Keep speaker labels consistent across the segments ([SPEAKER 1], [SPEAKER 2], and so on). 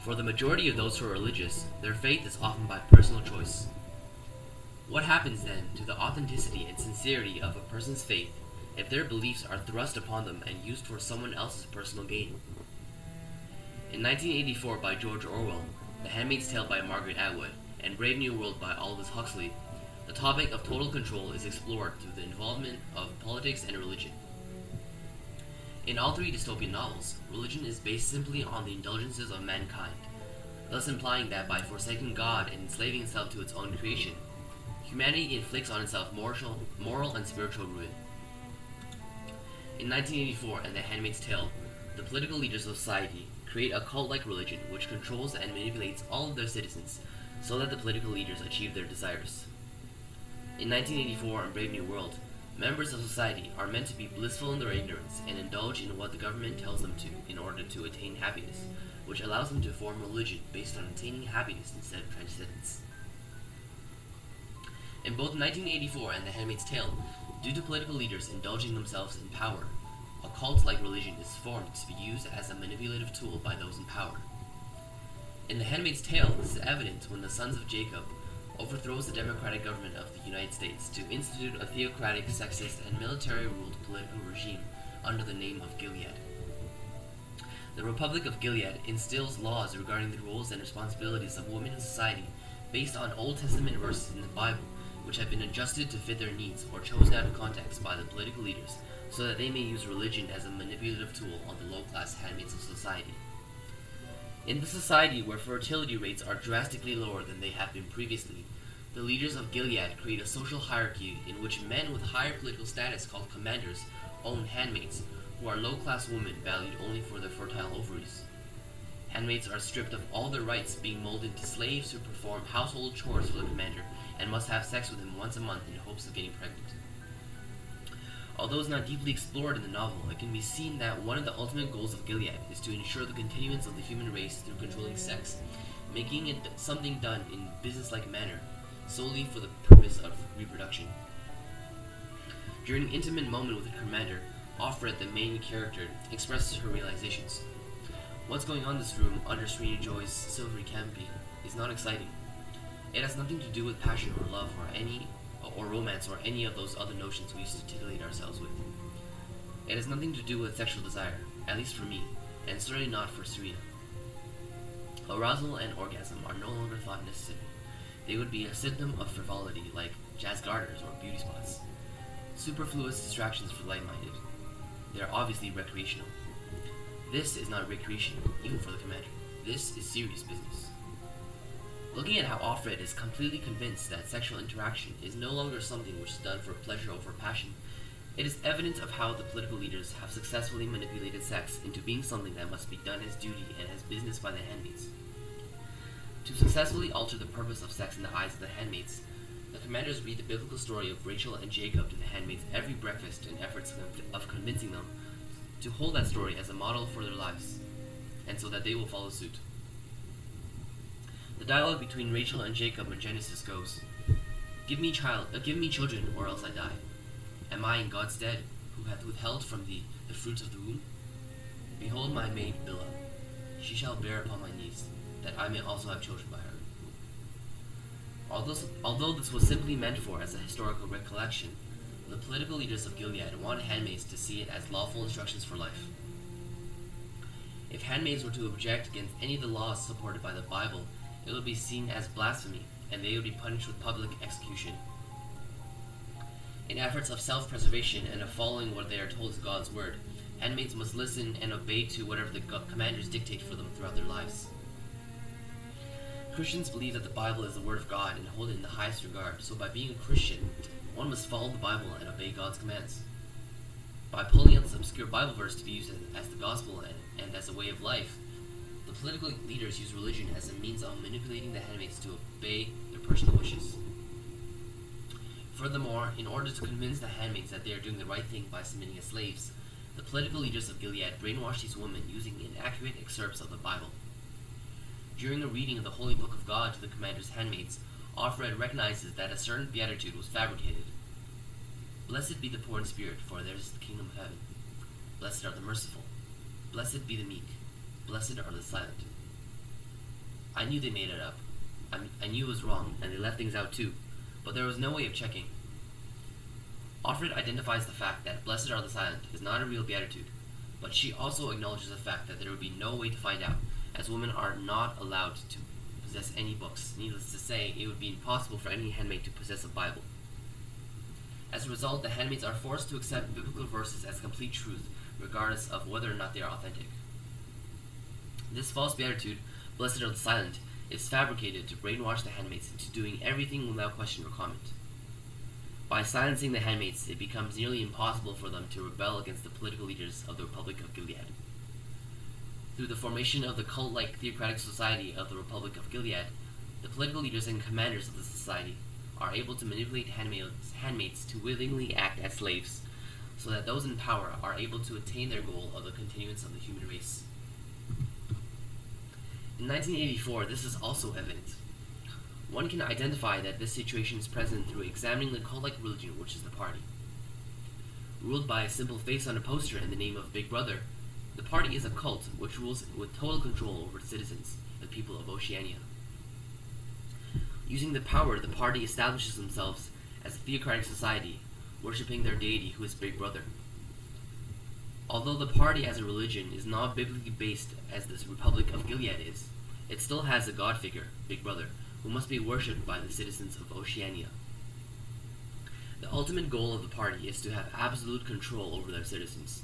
[SPEAKER 1] For the majority of those who are religious, their faith is often by personal choice. What happens then to the authenticity and sincerity of a person's faith if their beliefs are thrust upon them and used for someone else's personal gain? In 1984 by George Orwell, The Handmaid's Tale by Margaret Atwood, and Brave New World by Aldous Huxley, the topic of total control is explored through the involvement of politics and religion. In all three dystopian novels, religion is based simply on the indulgences of mankind, thus implying that by forsaking God and enslaving itself to its own creation, humanity inflicts on itself moral and spiritual ruin. In 1984 and The Handmaid's Tale, the political leaders of society create a cult-like religion which controls and manipulates all of their citizens so that the political leaders achieve their desires. In 1984 and Brave New World, members of society are meant to be blissful in their ignorance and indulge in what the government tells them to in order to attain happiness, which allows them to form religion based on attaining happiness instead of transcendence. In both 1984 and The Handmaid's Tale, due to political leaders indulging themselves in power, a cult-like religion is formed to be used as a manipulative tool by those in power. In The Handmaid's Tale, this is evident when the sons of Jacob overthrows the democratic government of the United States to institute a theocratic, sexist, and military-ruled political regime under the name of Gilead. The Republic of Gilead instills laws regarding the roles and responsibilities of women in society based on Old Testament verses in the Bible, which have been adjusted to fit their needs or chosen out of context by the political leaders so that they may use religion as a manipulative tool on the low-class handmaids of society. In the society where fertility rates are drastically lower than they have been previously, the leaders of Gilead create a social hierarchy in which men with higher political status called commanders own handmaids, who are low-class women valued only for their fertile ovaries. Handmaids are stripped of all their rights, being molded into slaves who perform household chores for the commander and must have sex with him once a month in hopes of getting pregnant. Although it's not deeply explored in the novel, it can be seen that one of the ultimate goals of Gilead is to ensure the continuance of the human race through controlling sex, making it something done in business-like manner, solely for the purpose of reproduction. During an intimate moment with the commander, Offred, the main character, expresses her realizations. What's going on in this room under Serena Joy's silvery canopy is not exciting. It has nothing to do with passion or love or romance or any of those other notions we used to titillate ourselves with. It has nothing to do with sexual desire, at least for me, and certainly not for Serena. Arousal and orgasm are no longer thought necessary. They would be a symptom of frivolity, like jazz garters or beauty spots. Superfluous distractions for light-minded. They are obviously recreational. This is not recreation, even for the commander. This is serious business. Looking at how Offred is completely convinced that sexual interaction is no longer something which is done for pleasure over passion, it is evidence of how the political leaders have successfully manipulated sex into being something that must be done as duty and as business by the handmaids. To successfully alter the purpose of sex in the eyes of the handmaids, the commanders read the biblical story of Rachel and Jacob to the handmaids every breakfast in efforts of convincing them to hold that story as a model for their lives, and so that they will follow suit. The dialogue between Rachel and Jacob in Genesis goes, give me children, or else I die. Am I in God's stead, who hath withheld from thee the fruits of the womb? Behold my maid Bilhah, she shall bear upon my knees, that I may also have children by her. Although this was simply meant for as a historical recollection, the political leaders of Gilead want handmaids to see it as lawful instructions for life. If handmaids were to object against any of the laws supported by the Bible, it would be seen as blasphemy, and they would be punished with public execution. In efforts of self-preservation and of following what they are told is God's word, handmaids must listen and obey to whatever the commanders dictate for them throughout their lives. Christians believe that the Bible is the word of God and hold it in the highest regard, so by being a Christian, one must follow the Bible and obey God's commands. By pulling out this obscure Bible verse to be used as the gospel and as a way of life, the political leaders use religion as a means of manipulating the handmaids to obey their personal wishes. Furthermore, in order to convince the handmaids that they are doing the right thing by submitting as slaves, the political leaders of Gilead brainwash these women using inaccurate excerpts of the Bible. During a reading of the Holy Book of God to the commander's handmaids, Offred recognizes that a certain beatitude was fabricated. Blessed be the poor in spirit, for theirs is the kingdom of heaven. Blessed are the merciful. Blessed be the meek. Blessed are the silent. I knew they made it up. I knew it was wrong, and they left things out too, but there was no way of checking. Offred identifies the fact that blessed are the silent is not a real beatitude, but she also acknowledges the fact that there would be no way to find out, as women are not allowed to possess any books. Needless to say, it would be impossible for any handmaid to possess a Bible. As a result, the handmaids are forced to accept biblical verses as complete truth, regardless of whether or not they are authentic. This false beatitude, blessed are the silent, is fabricated to brainwash the handmaids into doing everything without question or comment. By silencing the handmaids, it becomes nearly impossible for them to rebel against the political leaders of the Republic of Gilead. Through the formation of the cult-like theocratic society of the Republic of Gilead, the political leaders and commanders of the society are able to manipulate handmaids to willingly act as slaves, so that those in power are able to attain their goal of the continuance of the human race. In 1984, this is also evident. One can identify that this situation is present through examining the cult-like religion, which is the party. Ruled by a simple face on a poster in the name of Big Brother, the party is a cult which rules with total control over its citizens, the people of Oceania. Using the power, the party establishes themselves as a theocratic society, worshipping their deity who is Big Brother. Although the party as a religion is not biblically based as the Republic of Gilead is, it still has a god figure, Big Brother, who must be worshipped by the citizens of Oceania. The ultimate goal of the party is to have absolute control over their citizens.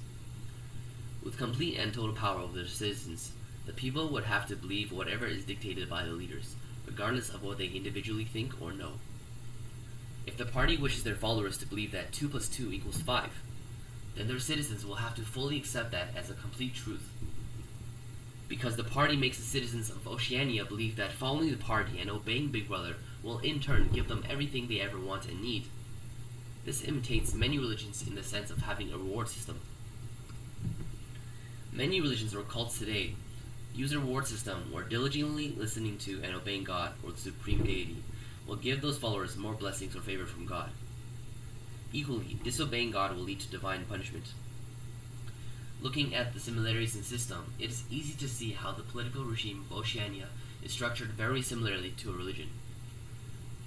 [SPEAKER 1] With complete and total power over their citizens, the people would have to believe whatever is dictated by the leaders, regardless of what they individually think or know. If the party wishes their followers to believe that 2 plus 2 equals 5, then their citizens will have to fully accept that as a complete truth. Because the party makes the citizens of Oceania believe that following the party and obeying Big Brother will in turn give them everything they ever want and need. This imitates many religions in the sense of having a reward system. Many religions or cults today use a reward system where diligently listening to and obeying God or the supreme deity will give those followers more blessings or favor from God. Equally, disobeying God will lead to divine punishment. Looking at the similarities in system, it is easy to see how the political regime of Oceania is structured very similarly to a religion.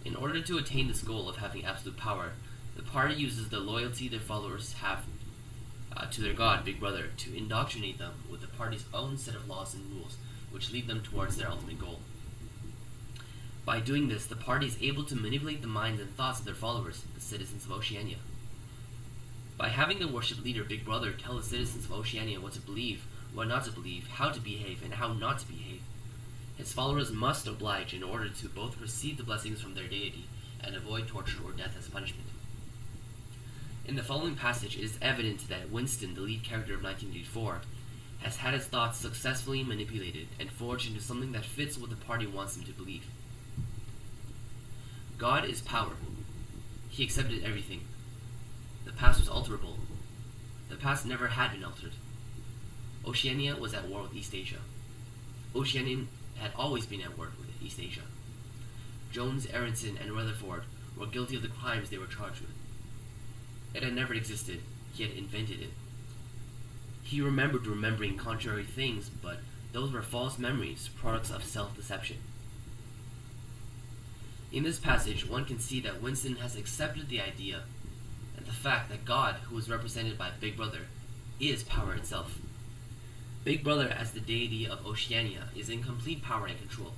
[SPEAKER 1] In order to attain this goal of having absolute power, the party uses the loyalty their followers have to their god, Big Brother, to indoctrinate them with the party's own set of laws and rules, which lead them towards their ultimate goal. By doing this, the party is able to manipulate the minds and thoughts of their followers, the citizens of Oceania. By having the worship leader, Big Brother, tell the citizens of Oceania what to believe, what not to believe, how to behave, and how not to behave, his followers must oblige in order to both receive the blessings from their deity and avoid torture or death as punishment. In the following passage, it is evident that Winston, the lead character of 1984, has had his thoughts successfully manipulated and forged into something that fits what the party wants him to believe. God is power. He accepted everything. The past was alterable. The past never had been altered. Oceania was at war with East Asia. Oceania had always been at war with East Asia. Jones, Aronson, and Rutherford were guilty of the crimes they were charged with. It had never existed. He had invented it. He remembered remembering contrary things, but those were false memories, products of self-deception. In this passage, one can see that Winston has accepted the idea and the fact that God, who is represented by Big Brother, is power itself. Big Brother, as the deity of Oceania, is in complete power and control.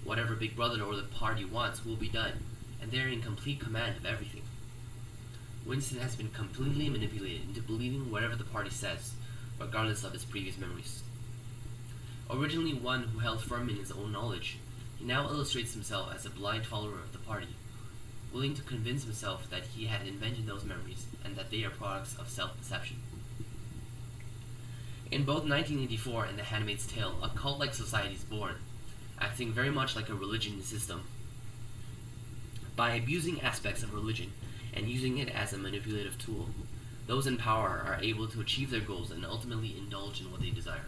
[SPEAKER 1] Whatever Big Brother or the party wants will be done, and they are in complete command of everything. Winston has been completely manipulated into believing whatever the party says, regardless of his previous memories. Originally one who held firm in his own knowledge, he now illustrates himself as a blind follower of the party, willing to convince himself that he had invented those memories and that they are products of self-deception. In both 1984 and The Handmaid's Tale, a cult-like society is born, acting very much like a religion system. By abusing aspects of religion and using it as a manipulative tool, those in power are able to achieve their goals and ultimately indulge in what they desire.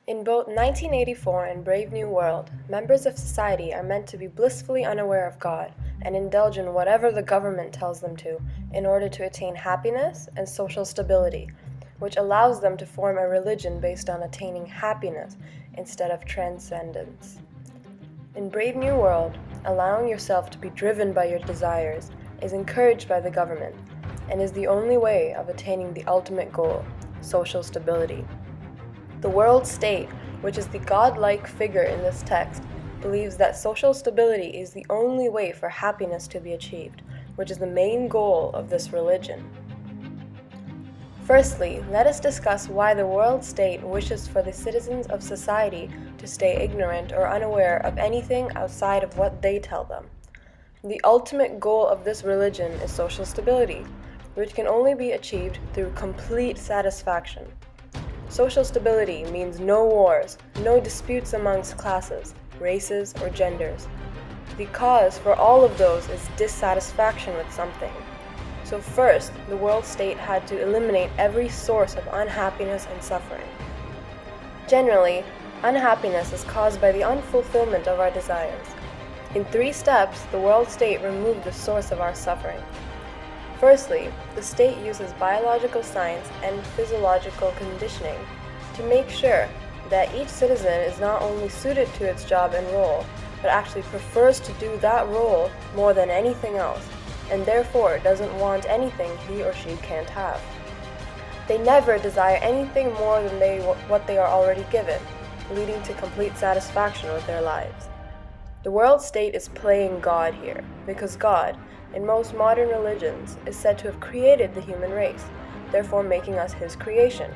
[SPEAKER 2] In both 1984 and Brave New World, members of society are meant to be blissfully unaware of God and indulge in whatever the government tells them to in order to attain happiness and social stability, which allows them to form a religion based on attaining happiness instead of transcendence. In Brave New World, allowing yourself to be driven by your desires is encouraged by the government and is the only way of attaining the ultimate goal, social stability. The world state, which is the godlike figure in this text, believes that social stability is the only way for happiness to be achieved, which is the main goal of this religion. Firstly, let us discuss why the world state wishes for the citizens of society to stay ignorant or unaware of anything outside of what they tell them. The ultimate goal of this religion is social stability, which can only be achieved through complete satisfaction. Social stability means no wars, no disputes amongst classes, races, or genders. The cause for all of those is dissatisfaction with something. So first, the world state had to eliminate every source of unhappiness and suffering. Generally, unhappiness is caused by the unfulfillment of our desires. In 3 steps, the world state removed the source of our suffering. Firstly, the state uses biological science and physiological conditioning to make sure that each citizen is not only suited to its job and role, but actually prefers to do that role more than anything else, and therefore doesn't want anything he or she can't have. They never desire anything more than what they are already given, leading to complete satisfaction with their lives. The world state is playing God here, because God, in most modern religions, is said to have created the human race, therefore making us his creation.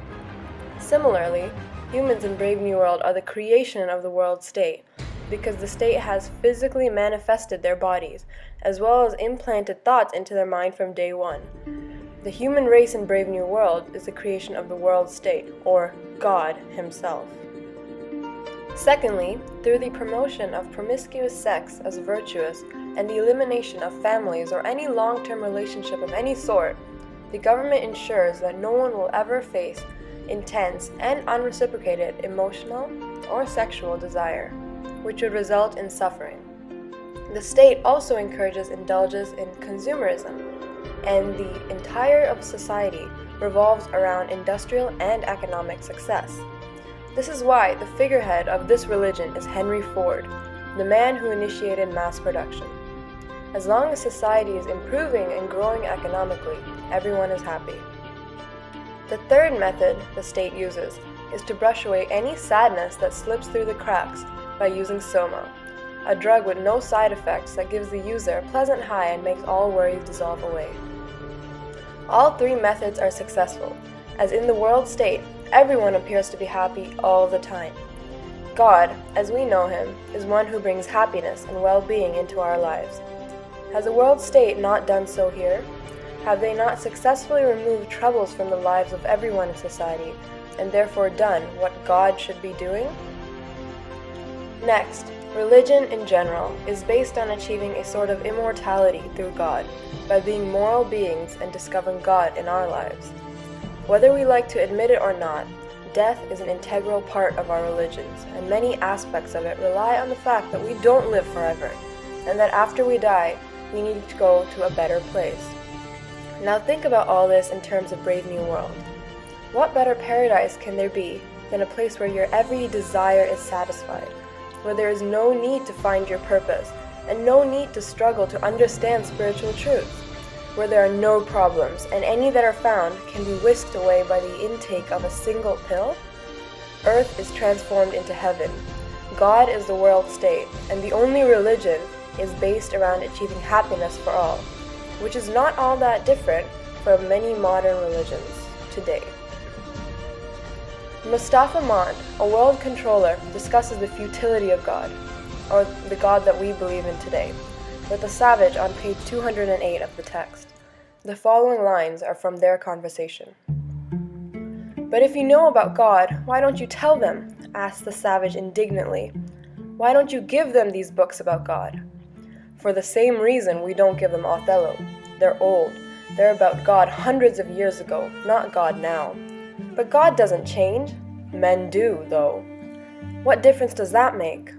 [SPEAKER 2] Similarly, humans in Brave New World are the creation of the world state, because the state has physically manifested their bodies, as well as implanted thoughts into their mind from day one. The human race in Brave New World is the creation of the world state, or God himself. Secondly, through the promotion of promiscuous sex as virtuous and the elimination of families or any long-term relationship of any sort, the government ensures that no one will ever face intense and unreciprocated emotional or sexual desire, which would result in suffering. The state also encourages indulgence in consumerism, and the entire of society revolves around industrial and economic success. This is why the figurehead of this religion is Henry Ford, the man who initiated mass production. As long as society is improving and growing economically, everyone is happy. The third method the state uses is to brush away any sadness that slips through the cracks by using soma, a drug with no side effects that gives the user a pleasant high and makes all worries dissolve away. All 3 methods are successful, as in the world state, everyone appears to be happy all the time. God, as we know him, is one who brings happiness and well-being into our lives. Has the world state not done so here? Have they not successfully removed troubles from the lives of everyone in society, and therefore done what God should be doing? Next, religion in general is based on achieving a sort of immortality through God, by being moral beings and discovering God in our lives. Whether we like to admit it or not, death is an integral part of our religions, and many aspects of it rely on the fact that we don't live forever, and that after we die, we need to go to a better place. Now think about all this in terms of Brave New World. What better paradise can there be than a place where your every desire is satisfied, where there is no need to find your purpose, and no need to struggle to understand spiritual truths, where there are no problems, and any that are found can be whisked away by the intake of a single pill? Earth is transformed into heaven. God is the world state, and the only religion is based around achieving happiness for all, which is not all that different from many modern religions today. Mustafa Mond, a world controller, discusses the futility of God, or the God that we believe in today, with a savage on page 208 of the text. The following lines are from their conversation. "But if you know about God, why don't you tell them?" asked the savage indignantly. "Why don't you give them these books about God?" "For the same reason we don't give them Othello. They're old. They're about God hundreds of years ago, not God now. But God doesn't change. Men do, though." "What difference does that make?"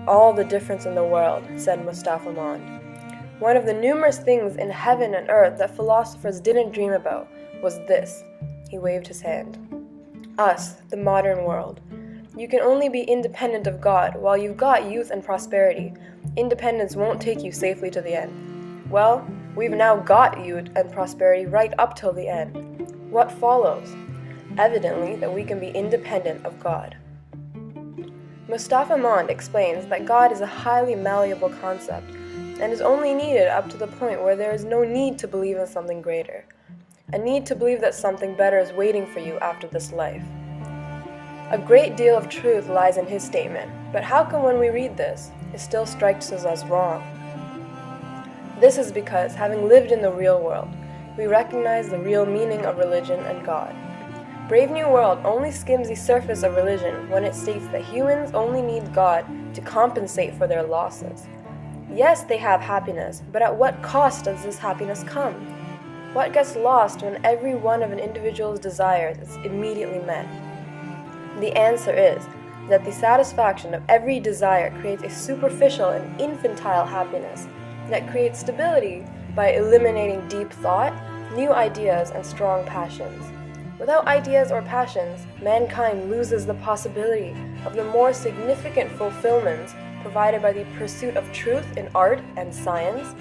[SPEAKER 2] "All the difference in the world," said Mustafa Mond. "One of the numerous things in heaven and earth that philosophers didn't dream about was this: He waved his hand. Us, the modern world. You can only be independent of God while you've got youth and prosperity. Independence won't take you safely to the end. Well, we've now got youth and prosperity right up till the end. What follows? Evidently that we can be independent of God. Mustafa Mond explains that God is a highly malleable concept and is only needed up to the point where there is no need to believe in something greater, a need to believe that something better is waiting for you after this life. A great deal of truth lies in his statement, but how come when we read this, it still strikes us as wrong? This is because, having lived in the real world, we recognize the real meaning of religion and God. Brave New World only skims the surface of religion when it states that humans only need God to compensate for their losses. Yes, they have happiness, but at what cost does this happiness come? What gets lost when every one of an individual's desires is immediately met? The answer is that the satisfaction of every desire creates a superficial and infantile happiness that creates stability by eliminating deep thought, new ideas, and strong passions. Without ideas or passions, mankind loses the possibility of the more significant fulfillments provided by the pursuit of truth in art and science,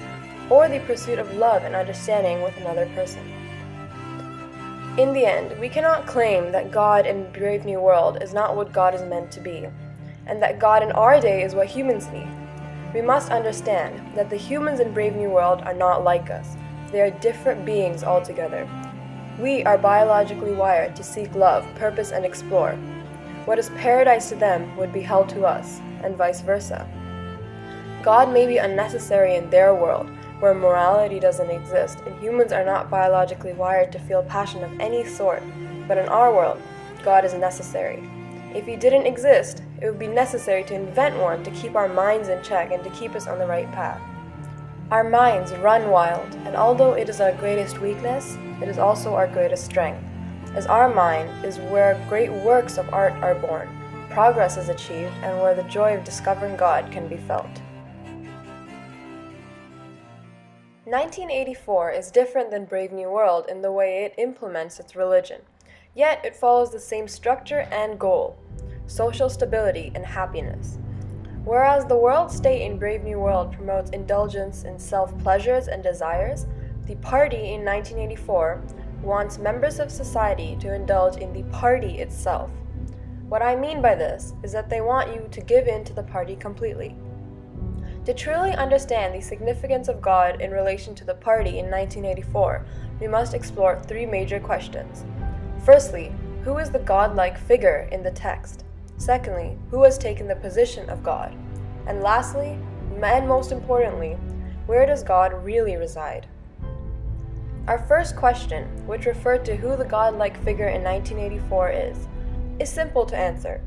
[SPEAKER 2] or the pursuit of love and understanding with another person. In the end, we cannot claim that God in Brave New World is not what God is meant to be, and that God in our day is what humans need. We must understand that the humans in Brave New World are not like us. They are different beings altogether. We are biologically wired to seek love, purpose, and explore. What is paradise to them would be hell to us, and vice versa. God may be unnecessary in their world, where morality doesn't exist, and humans are not biologically wired to feel passion of any sort, but in our world, God is necessary. If He didn't exist, it would be necessary to invent one to keep our minds in check and to keep us on the right path. Our minds run wild, and although it is our greatest weakness, it is also our greatest strength, as our mind is where great works of art are born, progress is achieved, and where the joy of discovering God can be felt. 1984 is different than Brave New World in the way it implements its religion, yet it follows the same structure and goal: social stability and happiness. Whereas the world state in Brave New World promotes indulgence in self-pleasures and desires, the party in 1984 wants members of society to indulge in the party itself. What I mean by this is that they want you to give in to the party completely. To truly understand the significance of God in relation to the party in 1984, we must explore three major questions. Firstly, who is the godlike figure in the text? Secondly, who has taken the position of God? And lastly, and most importantly, where does God really reside? Our first question, which referred to who the godlike figure in 1984 is simple to answer.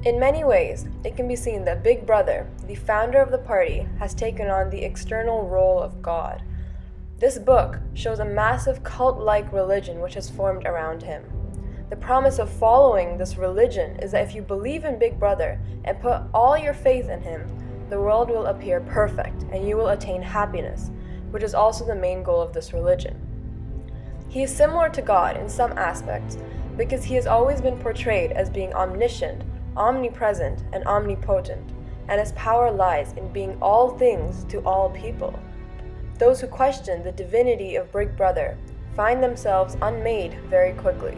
[SPEAKER 2] In many ways, it can be seen that Big Brother, the founder of the party, has taken on the external role of God. This book shows a massive cult-like religion which has formed around him. The promise of following this religion is that if you believe in Big Brother and put all your faith in him, the world will appear perfect and you will attain happiness, which is also the main goal of this religion. He is similar to God in some aspects because he has always been portrayed as being omniscient, omnipresent, and omnipotent, and his power lies in being all things to all people. Those who question the divinity of Big Brother find themselves unmade very quickly.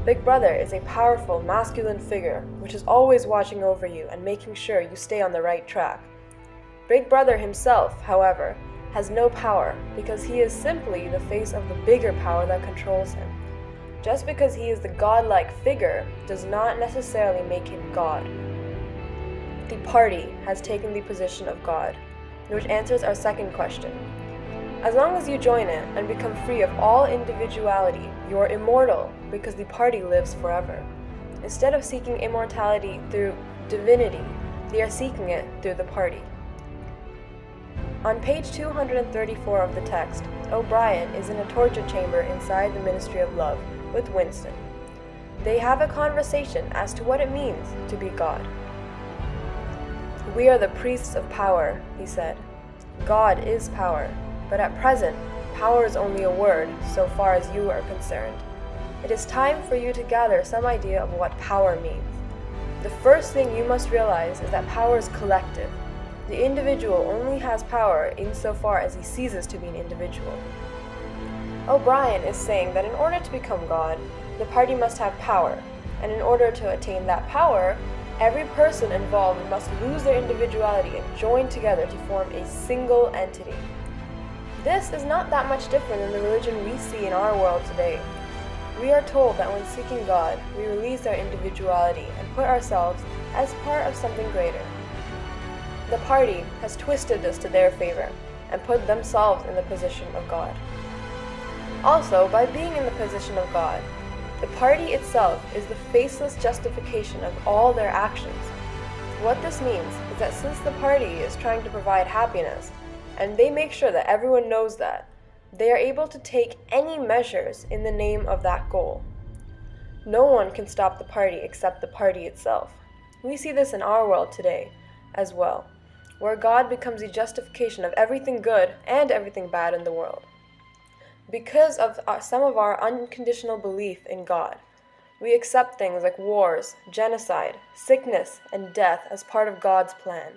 [SPEAKER 2] Big Brother is a powerful masculine figure which is always watching over you and making sure you stay on the right track. Big Brother himself, however, has no power because he is simply the face of the bigger power that controls him. Just because he is the godlike figure does not necessarily make him God. The party has taken the position of God, which answers our second question. As long as you join it and become free of all individuality, you are immortal because the party lives forever. Instead of seeking immortality through divinity, they are seeking it through the party. On page 234 of the text, O'Brien is in a torture chamber inside the Ministry of Love with Winston. They have a conversation as to what it means to be God. "We are the priests of power," he said. "God is power, but at present, power is only a word so far as you are concerned. it is time for you to gather some idea of what power means. The first thing you must realize is that power is collective. The individual only has power insofar as he ceases to be an individual. O'Brien is saying that in order to become God, the party must have power, and in order to attain that power, every person involved must lose their individuality and join together to form a single entity. This is not that much different than the religion we see in our world today. We are told that when seeking God, we release our individuality and put ourselves as part of something greater. The party has twisted this to their favor and put themselves in the position of God. Also, by being in the position of God, the party itself is the faceless justification of all their actions. What this means is that since the party is trying to provide happiness, and they make sure that everyone knows that, they are able to take any measures in the name of that goal. No one can stop the party except the party itself. We see this in our world today as well, where God becomes the justification of everything good and everything bad in the world. Because of some of our unconditional belief in God, we accept things like wars, genocide, sickness, and death as part of God's plan.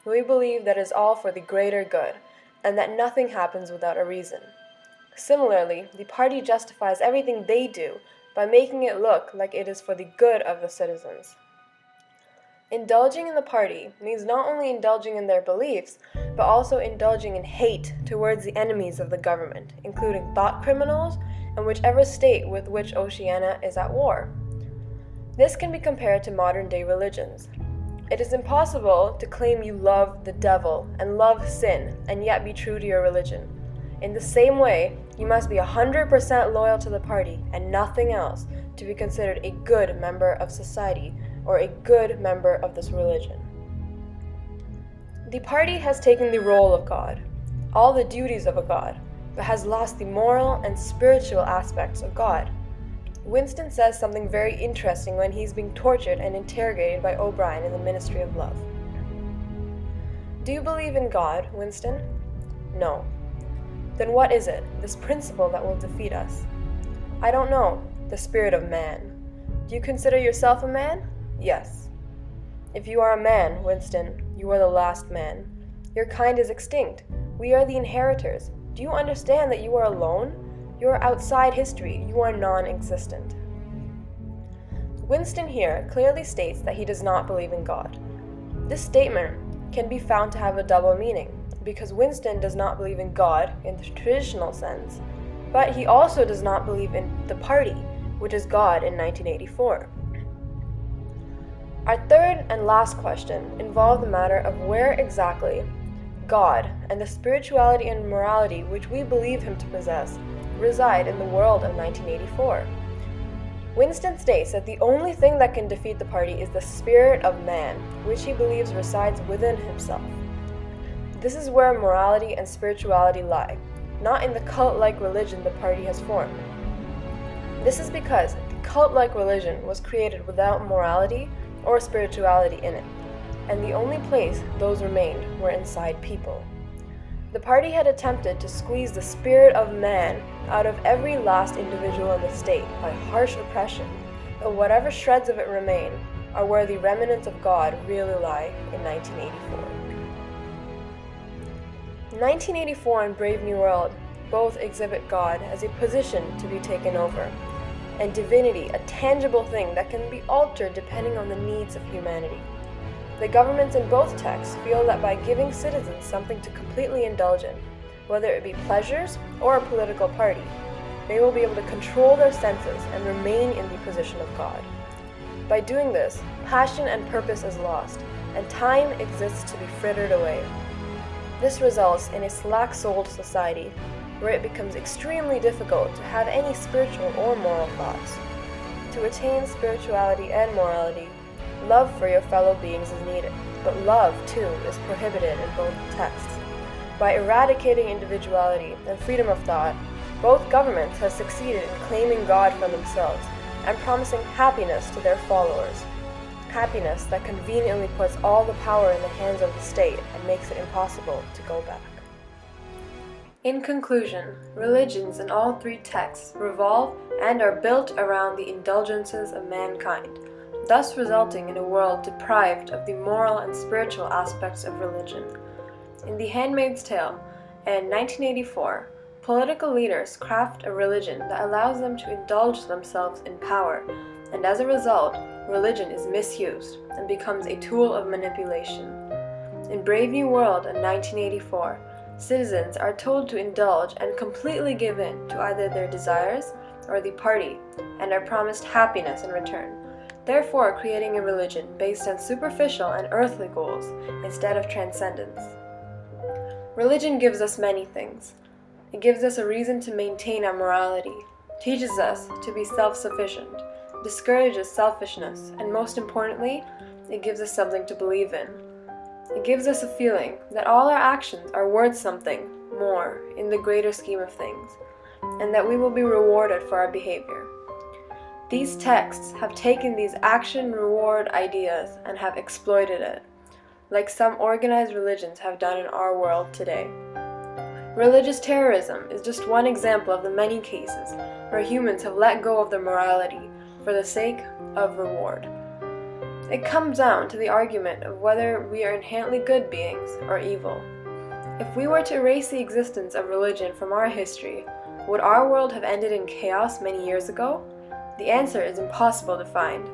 [SPEAKER 2] We believe that it is all for the greater good, and that nothing happens without a reason. Similarly, the party justifies everything they do by making it look like it is for the good of the citizens. Indulging in the party means not only indulging in their beliefs, but also indulging in hate towards the enemies of the government, including thought criminals and whichever state with which Oceania is at war. This can be compared to modern-day religions. It is impossible to claim you love the devil and love sin and yet be true to your religion. In the same way, you must be 100% loyal to the party and nothing else to be considered a good member of society or a good member of this religion. The party has taken the role of God, all the duties of a God, but has lost the moral and spiritual aspects of God. Winston says something very interesting when he's being tortured and interrogated by O'Brien in the Ministry of Love. Do you believe in God, Winston? No. Then what is it, this principle that will defeat us? I don't know, the spirit of man. Do you consider yourself a man? Yes. If you are a man, Winston, you are the last man. Your kind is extinct. We are the inheritors. Do you understand that you are alone? You are outside history. You are non-existent. Winston here clearly states that he does not believe in God. This statement can be found to have a double meaning, because Winston does not believe in God in the traditional sense, but he also does not believe in the party, which is God in 1984. Our third and last question involved the matter of where exactly God and the spirituality and morality which we believe him to possess reside in the world of 1984. Winston states that the only thing that can defeat the party is the spirit of man, which he believes resides within himself. This is where morality and spirituality lie, not in the cult-like religion the party has formed. This is because the cult-like religion was created without morality or spirituality in it, and the only place those remained were inside people. The party had attempted to squeeze the spirit of man out of every last individual in the state by harsh oppression, but whatever shreds of it remain are where the remnants of God really lie in 1984. 1984 and Brave New World both exhibit God as a position to be taken over, and divinity a tangible thing that can be altered depending on the needs of humanity. The governments in both texts feel that by giving citizens something to completely indulge in, whether it be pleasures or a political party, they will be able to control their senses and remain in the position of God. By doing this, passion and purpose is lost, and time exists to be frittered away. This results in a slack-souled society where it becomes extremely difficult to have any spiritual or moral thoughts. To attain spirituality and morality, love for your fellow beings is needed, but love, too, is prohibited in both texts. By eradicating individuality and freedom of thought, both governments have succeeded in claiming God for themselves and promising happiness to their followers. Happiness that conveniently puts all the power in the hands of the state and makes it impossible to go back. In conclusion, religions in all three texts revolve and are built around the indulgences of mankind, thus resulting in a world deprived of the moral and spiritual aspects of religion. In The Handmaid's Tale and 1984, political leaders craft a religion that allows them to indulge themselves in power, and as a result, religion is misused and becomes a tool of manipulation. In Brave New World in 1984, citizens are told to indulge and completely give in to either their desires or the party, and are promised happiness in return, therefore creating a religion based on superficial and earthly goals instead of transcendence. Religion gives us many things. It gives us a reason to maintain our morality, teaches us to be self-sufficient, discourages selfishness, and most importantly, it gives us something to believe in. It gives us a feeling that all our actions are worth something more in the greater scheme of things, and that we will be rewarded for our behavior. These texts have taken these action-reward ideas and have exploited it, like some organized religions have done in our world today. Religious terrorism is just one example of the many cases where humans have let go of their morality for the sake of reward. It comes down to the argument of whether we are inherently good beings or evil. If we were to erase the existence of religion from our history, would our world have ended in chaos many years ago? The answer is impossible to find.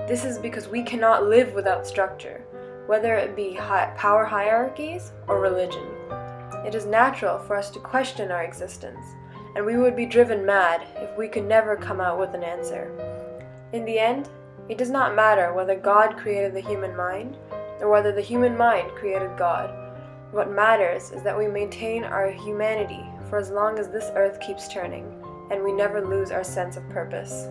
[SPEAKER 2] This is because we cannot live without structure, whether it be power hierarchies or religion. It is natural for us to question our existence, and we would be driven mad if we could never come out with an answer. In the end, it does not matter whether God created the human mind or whether the human mind created God. What matters is that we maintain our humanity for as long as this earth keeps turning, and we never lose our sense of purpose.